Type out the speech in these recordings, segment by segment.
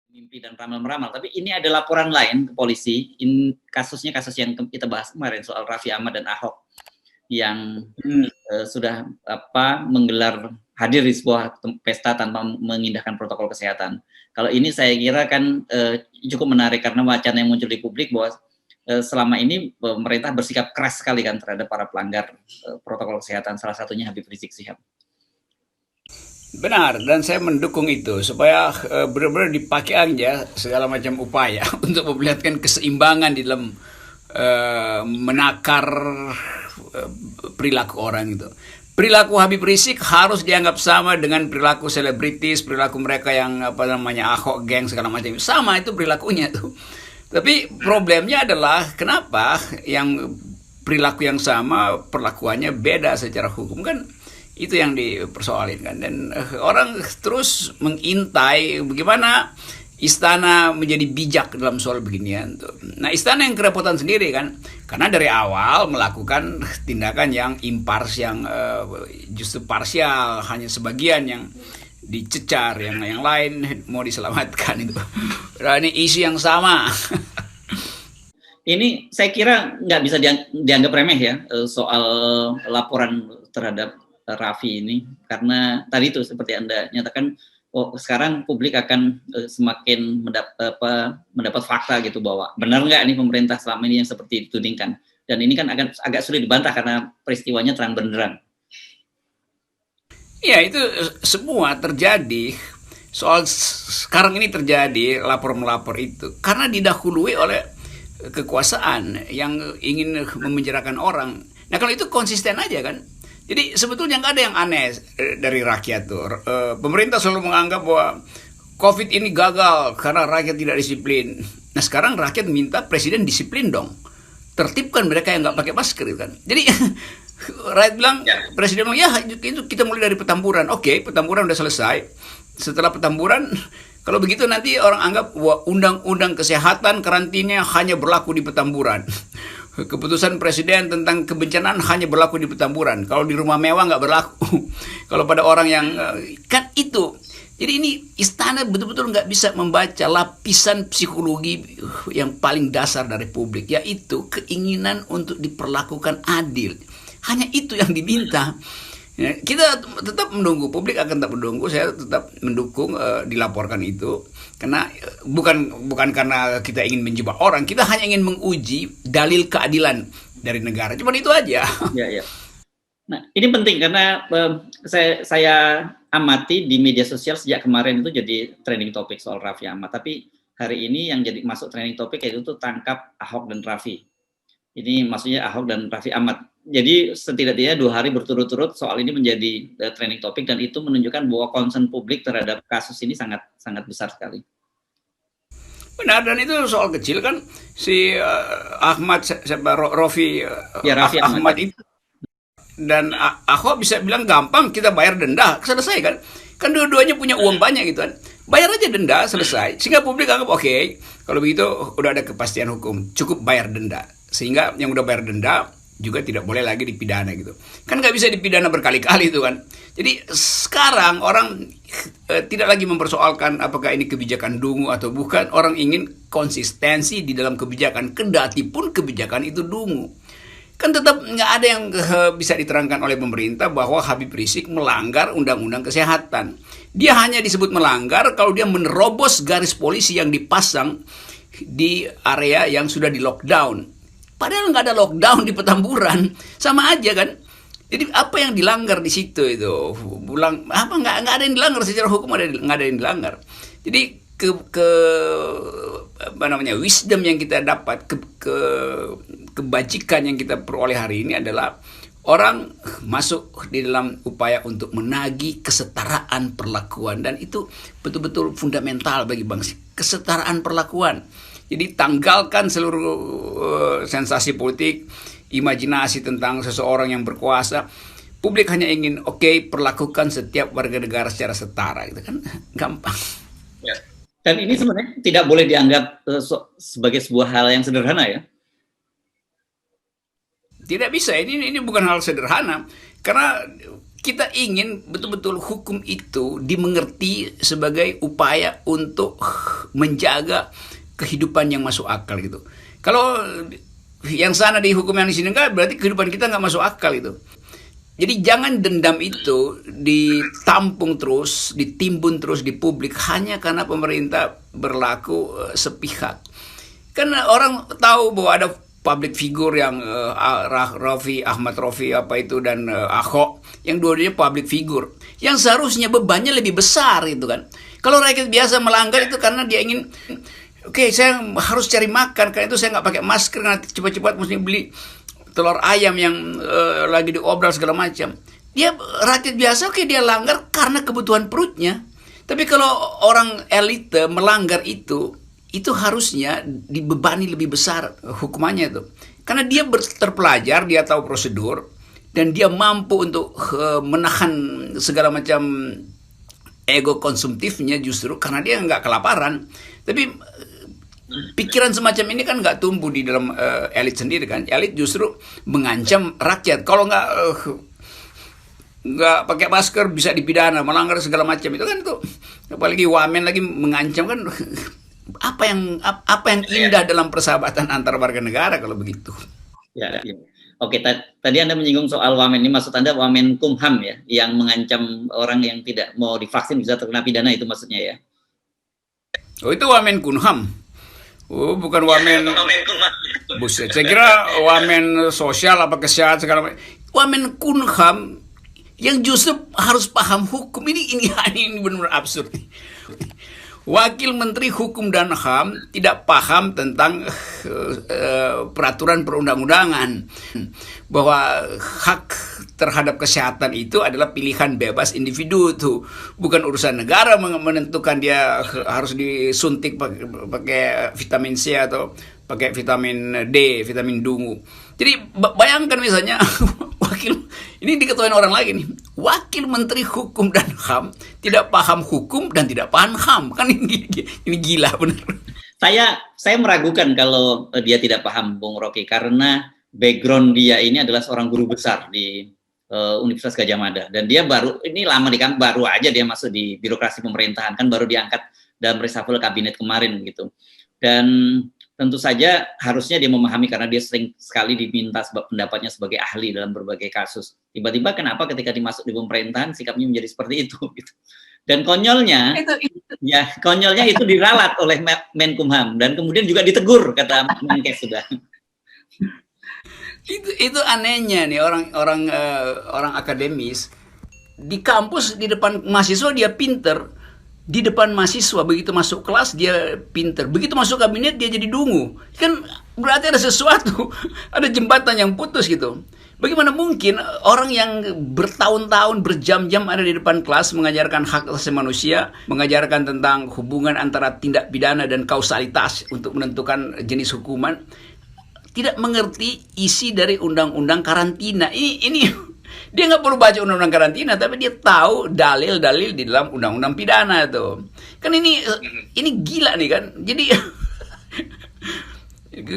mimpi dan ramal-meramal, tapi ini ada laporan lain ke polisi. Kasusnya kasus yang kita bahas kemarin soal Raffi Ahmad dan Ahok yang sudah menggelar hadir di sebuah pesta tanpa mengindahkan protokol kesehatan. Kalau ini saya kira kan cukup menarik karena wacana yang muncul di publik bahwa selama ini pemerintah bersikap keras sekali kan terhadap para pelanggar protokol kesehatan, salah satunya Habib Rizik Syihab. Benar, dan saya mendukung itu supaya benar-benar dipakai aja segala macam upaya untuk memperlihatkan keseimbangan di dalam menakar perilaku orang itu. Perilaku Habib Rizik harus dianggap sama dengan perilaku selebritis, perilaku mereka yang Ahok geng segala macam. Sama itu perilakunya tuh. Tapi problemnya adalah kenapa yang perilaku yang sama perlakuannya beda secara hukum kan? Itu yang dipersoalin kan, dan orang terus mengintai bagaimana istana menjadi bijak dalam soal beginian tuh. Nah, istana yang kerepotan sendiri kan, karena dari awal melakukan tindakan yang impars, yang justru parsial, hanya sebagian yang dicecar, yang lain mau diselamatkan itu. Nah, ini isu yang sama. Ini saya kira nggak bisa dianggap remeh ya soal laporan terhadap Raffi ini, karena tadi itu seperti Anda nyatakan, sekarang publik akan semakin mendapat fakta gitu bahwa benar nggak nih pemerintah selama ini yang seperti ditudingkan, dan ini kan agak sulit dibantah karena peristiwanya terang benderang. Ya, itu semua terjadi. Soal sekarang ini terjadi lapor-melapor itu karena didahului oleh kekuasaan yang ingin memenjarakan orang. Nah, kalau itu konsisten aja kan. Jadi sebetulnya nggak ada yang aneh dari rakyat tuh. Pemerintah selalu menganggap bahwa COVID ini gagal karena rakyat tidak disiplin. Nah, sekarang rakyat minta presiden disiplin dong. Tertibkan mereka yang nggak pakai masker kan. Jadi rakyat bilang, presiden bilang, ya itu kita mulai dari Petamburan. Oke, Petamburan udah selesai. Setelah Petamburan, kalau begitu nanti orang anggap bahwa undang-undang kesehatan karantina hanya berlaku di Petamburan. Keputusan presiden tentang kebencanaan hanya berlaku di Petamburan. Kalau di rumah mewah nggak berlaku. Kalau pada orang yang kan itu. Jadi ini istana betul-betul nggak bisa membaca lapisan psikologi yang paling dasar dari publik, yaitu keinginan untuk diperlakukan adil. Hanya itu yang diminta. Ya, kita tetap menunggu, publik akan tetap menunggu. Saya tetap mendukung dilaporkan itu, karena bukan karena kita ingin menjebak orang, kita hanya ingin menguji dalil keadilan dari negara. Cuma itu aja. Ya. Nah, ini penting karena saya amati di media sosial sejak kemarin itu jadi trending topik soal Raffi Ahmad. Tapi hari ini yang jadi masuk trending topik yaitu tangkap Ahok dan Raffi. Ini maksudnya Ahok dan Raffi Ahmad. Jadi setidaknya 2 hari berturut-turut soal ini menjadi trending topik, dan itu menunjukkan bahwa concern publik terhadap kasus ini sangat besar sekali. Benar, dan itu soal kecil kan, si Raffi Ahmad itu dan Ahok bisa bilang gampang, kita bayar denda selesai kan dua-duanya punya uang banyak gitu kan, bayar aja denda selesai, sehingga publik anggap oke, kalau begitu udah ada kepastian hukum, cukup bayar denda, sehingga yang udah bayar denda juga tidak boleh lagi dipidana gitu. Kan nggak bisa dipidana berkali-kali itu kan. Jadi sekarang orang tidak lagi mempersoalkan apakah ini kebijakan dungu atau bukan. Orang ingin konsistensi di dalam kebijakan, kendati pun kebijakan itu dungu. Kan tetap nggak ada yang bisa diterangkan oleh pemerintah bahwa Habib Rizik melanggar undang-undang kesehatan. Dia hanya disebut melanggar kalau dia menerobos garis polisi yang dipasang di area yang sudah di lockdown. Padahal nggak ada lockdown di Petamburan, sama aja kan. Jadi apa yang dilanggar di situ itu? Nggak ada yang dilanggar secara hukum, nggak ada yang dilanggar. Jadi wisdom yang kita dapat, kebajikan yang kita peroleh hari ini adalah orang masuk di dalam upaya untuk menagih kesetaraan perlakuan, dan itu betul-betul fundamental bagi bangsa, kesetaraan perlakuan. Jadi tanggalkan seluruh sensasi politik, imajinasi tentang seseorang yang berkuasa. Publik hanya ingin perlakukan setiap warga negara secara setara, itu kan gampang. Ya. Dan ini sebenarnya tidak boleh dianggap sebagai sebuah hal yang sederhana ya. Tidak bisa, ini bukan hal sederhana, karena kita ingin betul-betul hukum itu dimengerti sebagai upaya untuk menjaga kehidupan yang masuk akal gitu. Kalau yang sana dihukum yang di sini enggak, berarti kehidupan kita nggak masuk akal itu. Jadi jangan dendam itu ditampung terus, ditimbun terus di publik hanya karena pemerintah berlaku sepihak. Karena orang tahu bahwa ada public figure yang Ahmad Rafi apa itu dan Ahok, yang dua-duanya public figure, yang seharusnya bebannya lebih besar itu kan. Kalau rakyat biasa melanggar itu karena dia ingin, oke, saya harus cari makan, karena itu saya nggak pakai masker, nanti cepat-cepat mesti beli telur ayam yang lagi diobral segala macam. Dia rakyat biasa, oke, dia langgar karena kebutuhan perutnya. Tapi kalau orang elite melanggar itu harusnya dibebani lebih besar hukumannya itu. Karena dia terpelajar, dia tahu prosedur, dan dia mampu untuk menahan segala macam ego konsumtifnya justru karena dia nggak kelaparan. Tapi pikiran semacam ini kan nggak tumbuh di dalam elit sendiri kan. Elit justru mengancam rakyat. Kalau nggak pakai masker bisa dipidana, melanggar segala macam itu kan tuh. Apalagi wamen lagi mengancam kan. Apa yang indah dalam persahabatan antar warga negara kalau begitu? Ya. Oke, tadi Anda menyinggung soal wamen, ini maksud Anda Wamenkumham ya, yang mengancam orang yang tidak mau divaksin bisa terkena pidana, itu maksudnya ya? Oh, itu Wamenkumham. Oh, bukan wamen. Buset, saya kira wamen sosial apa kesehatan segala macam. Wamenkumham yang justru harus paham hukum. Ini benar-benar absurd. Wakil Menteri Hukum dan HAM tidak paham tentang peraturan perundang-undangan, bahwa hak terhadap kesehatan itu adalah pilihan bebas individu tuh, bukan urusan negara menentukan dia harus disuntik pakai vitamin C atau pakai vitamin D, vitamin dungu. Jadi bayangkan misalnya ini diketahui orang lagi nih, Wakil Menteri Hukum dan HAM tidak paham hukum dan tidak paham HAM, kan ini gila benar. Saya meragukan kalau dia tidak paham, Bung Rocky, karena background dia ini adalah seorang guru besar di Universitas Gadjah Mada, dan dia baru aja dia masuk di birokrasi pemerintahan, kan baru diangkat dalam reshuffle kabinet kemarin gitu. Dan tentu saja harusnya dia memahami karena dia sering sekali diminta pendapatnya sebagai ahli dalam berbagai kasus. Tiba-tiba kenapa ketika dimasuk di pemerintahan sikapnya menjadi seperti itu gitu. Dan konyolnya itu diralat oleh Menkumham dan kemudian juga ditegur kata Menkes sudah. Itu anehnya nih orang akademis di kampus, di depan mahasiswa dia pinter. Di depan mahasiswa, begitu masuk kelas dia pinter, begitu masuk kabinet dia jadi dungu. Kan berarti ada sesuatu, ada jembatan yang putus gitu. Bagaimana mungkin orang yang bertahun-tahun, berjam-jam ada di depan kelas mengajarkan hak asasi manusia, mengajarkan tentang hubungan antara tindak pidana dan kausalitas untuk menentukan jenis hukuman, tidak mengerti isi dari undang-undang karantina. Ini dia nggak perlu baca undang-undang karantina, tapi dia tahu dalil-dalil di dalam undang-undang pidana tuh. Kan ini gila nih kan. Jadi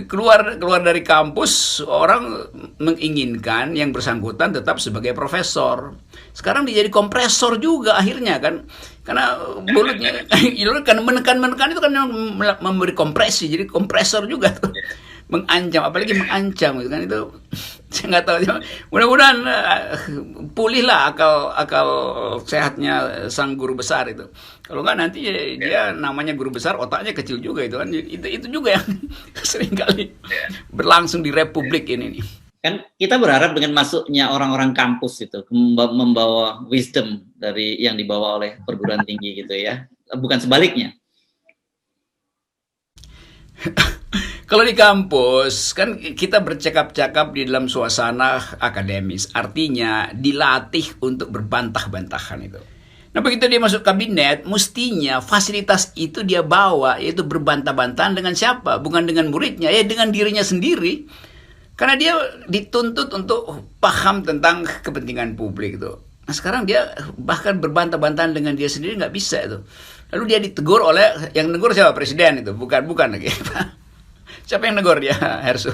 keluar dari kampus orang menginginkan yang bersangkutan tetap sebagai profesor. Sekarang dia jadi kompresor juga akhirnya kan. Karena mulutnya kan menekan itu kan memberi kompresi, jadi kompresor juga tuh. Mengancam, apalagi mengancam gitu kan, itu saya nggak tahu. Mudah-mudahan pulihlah akal sehatnya sang guru besar itu. Kalau nggak nanti dia namanya guru besar, otaknya kecil juga itu kan. Itu juga yang seringkali berlangsung di Republik ini nih. Kan kita berharap dengan masuknya orang-orang kampus itu membawa wisdom dari yang dibawa oleh perguruan tinggi gitu ya, bukan sebaliknya. Kalau di kampus kan kita bercakap-cakap di dalam suasana akademis, artinya dilatih untuk berbantah-bantahan itu. Nah begitu dia masuk kabinet, mestinya fasilitas itu dia bawa, yaitu berbantah-bantahan dengan siapa? Bukan dengan muridnya, ya dengan dirinya sendiri. Karena dia dituntut untuk paham tentang kepentingan publik itu. Nah sekarang dia bahkan berbantah-bantahan dengan dia sendiri nggak bisa itu. Lalu dia ditegur oleh, yang negur siapa? Presiden itu, bukan lagi. Siapa yang negur dia, Hersu?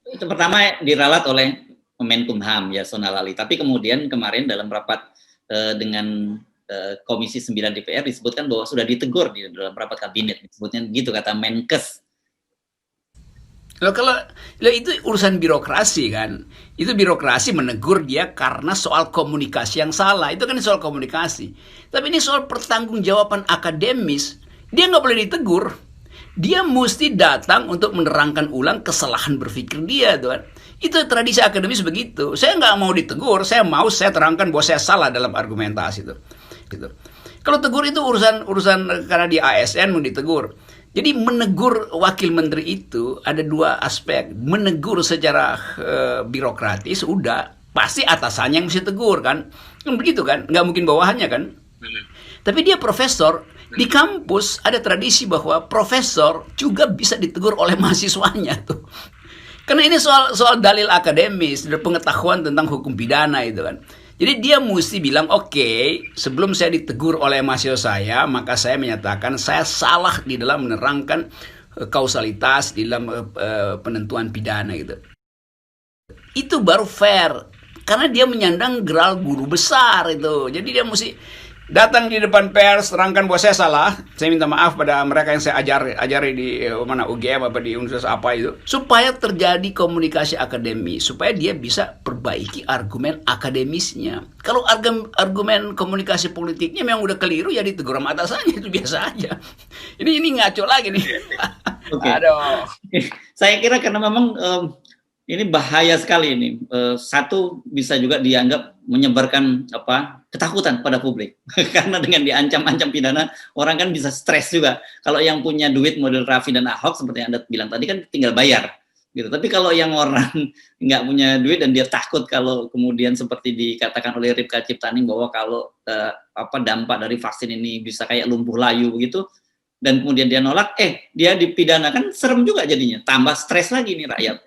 Itu pertama diralat oleh Menkumham, Yasona Lali. Tapi kemudian kemarin dalam rapat dengan Komisi 9 DPR disebutkan bahwa sudah ditegur di dalam rapat kabinet, disebutnya gitu kata Menkes. Kalau itu urusan birokrasi kan, itu birokrasi menegur dia karena soal komunikasi yang salah, itu kan soal komunikasi. Tapi ini soal pertanggungjawaban akademis, dia nggak boleh ditegur, dia mesti datang untuk menerangkan ulang kesalahan berpikir dia, tuh kan. Itu tradisi akademis begitu. Saya nggak mau ditegur, saya terangkan bahwa saya salah dalam argumentasi itu. Gitu. Kalau tegur itu urusan karena di ASN mau ditegur. Jadi menegur wakil menteri itu ada dua aspek. Menegur secara birokratis, udah pasti atasannya yang mesti tegur kan. Kan begitu kan, nggak mungkin bawahannya kan. Tapi dia profesor, di kampus ada tradisi bahwa profesor juga bisa ditegur oleh mahasiswanya tuh. Karena ini soal dalil akademis, pengetahuan tentang hukum pidana itu kan. Jadi dia mesti bilang, oke, sebelum saya ditegur oleh mahasiswa saya, maka saya menyatakan saya salah di dalam menerangkan kausalitas di dalam penentuan pidana gitu. Itu baru fair, karena dia menyandang gelar guru besar itu. Jadi dia mesti datang di depan pers, terangkan bahwa saya salah, saya minta maaf pada mereka yang saya ajari di mana UGM apa di universitas apa itu, supaya terjadi komunikasi akademis, supaya dia bisa perbaiki argumen akademisnya. Kalau argumen komunikasi politiknya memang udah keliru, ya ditegur sama atasannya, itu biasa aja. Ini ngaco lagi nih. Okay. Aduh. Saya kira karena memang ini bahaya sekali ini. Satu, bisa juga dianggap menyebarkan ketakutan pada publik. Karena dengan diancam-ancam pidana, orang kan bisa stres juga. Kalau yang punya duit model Raffi dan Ahok, seperti yang Anda bilang tadi, kan tinggal bayar. Gitu. Tapi kalau yang orang nggak punya duit dan dia takut kalau kemudian seperti dikatakan oleh Ripka Ciptaning bahwa kalau dampak dari vaksin ini bisa kayak lumpuh layu begitu, dan kemudian dia nolak, dia dipidana, kan serem juga jadinya. Tambah stres lagi nih rakyat.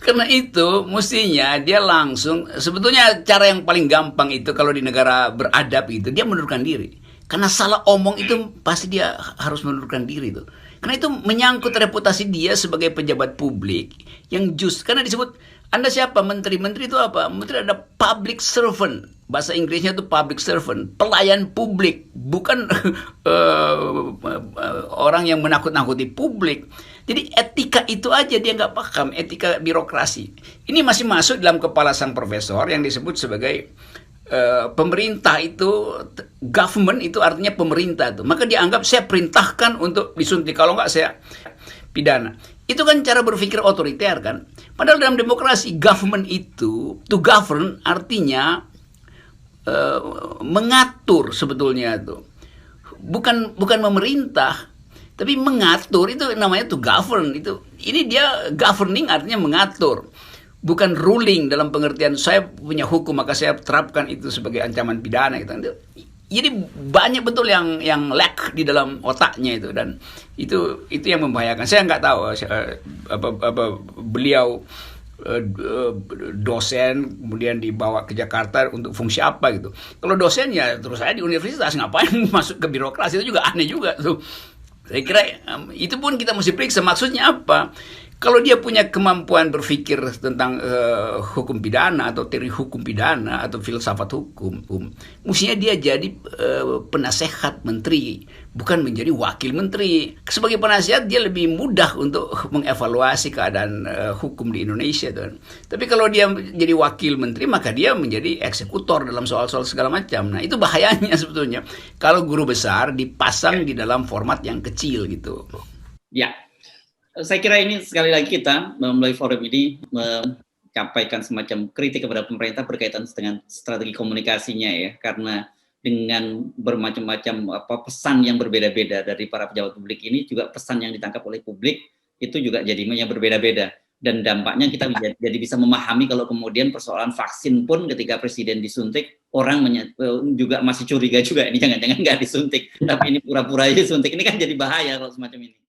Karena itu mestinya dia langsung, sebetulnya cara yang paling gampang itu kalau di negara beradab itu, dia mundurkan diri. Karena salah omong itu pasti dia harus mundurkan diri itu. Karena itu menyangkut reputasi dia sebagai pejabat publik yang karena disebut, Anda siapa? Menteri itu apa? Menteri ada public servant. Bahasa Inggrisnya itu public servant, pelayan publik, bukan orang yang menakut-nakuti publik. Jadi etika itu aja dia nggak paham, etika birokrasi. Ini masih masuk dalam kepala sang profesor yang disebut sebagai pemerintah itu, government itu artinya pemerintah itu. Maka dia anggap saya perintahkan untuk disuntik, kalau nggak saya pidana. Itu kan cara berpikir otoriter kan. Padahal dalam demokrasi government itu, to govern artinya mengatur sebetulnya itu. Bukan memerintah. Tapi mengatur itu namanya to govern itu. Ini dia governing artinya mengatur, bukan ruling dalam pengertian saya punya hukum maka saya terapkan itu sebagai ancaman pidana gitu. Jadi banyak betul yang lack di dalam otaknya itu, dan itu yang membahayakan. Saya nggak tahu beliau dosen kemudian dibawa ke Jakarta untuk fungsi apa gitu. Kalau dosen ya terus saya di universitas, ngapain masuk ke birokrasi, itu juga aneh juga tuh. Saya kira itu pun kita mesti periksa maksudnya apa. Kalau dia punya kemampuan berpikir tentang hukum pidana atau teori hukum pidana atau filsafat hukum, mestinya dia jadi penasehat menteri, bukan menjadi wakil menteri. Sebagai penasehat dia lebih mudah untuk mengevaluasi keadaan hukum di Indonesia, tuh. Tapi kalau dia jadi wakil menteri, maka dia menjadi eksekutor dalam soal-soal segala macam. Nah, itu bahayanya sebetulnya kalau guru besar dipasang di dalam format yang kecil gitu. Ya. Saya kira ini sekali lagi kita melalui forum ini menyampaikan semacam kritik kepada pemerintah berkaitan dengan strategi komunikasinya ya, karena dengan bermacam-macam pesan yang berbeda-beda dari para pejabat publik ini, juga pesan yang ditangkap oleh publik itu juga jadinya berbeda-beda, dan dampaknya kita jadi bisa memahami kalau kemudian persoalan vaksin pun ketika presiden disuntik, orang juga masih curiga juga ini jangan-jangan nggak disuntik tapi ini pura-pura aja disuntik, ini kan jadi bahaya kalau semacam ini.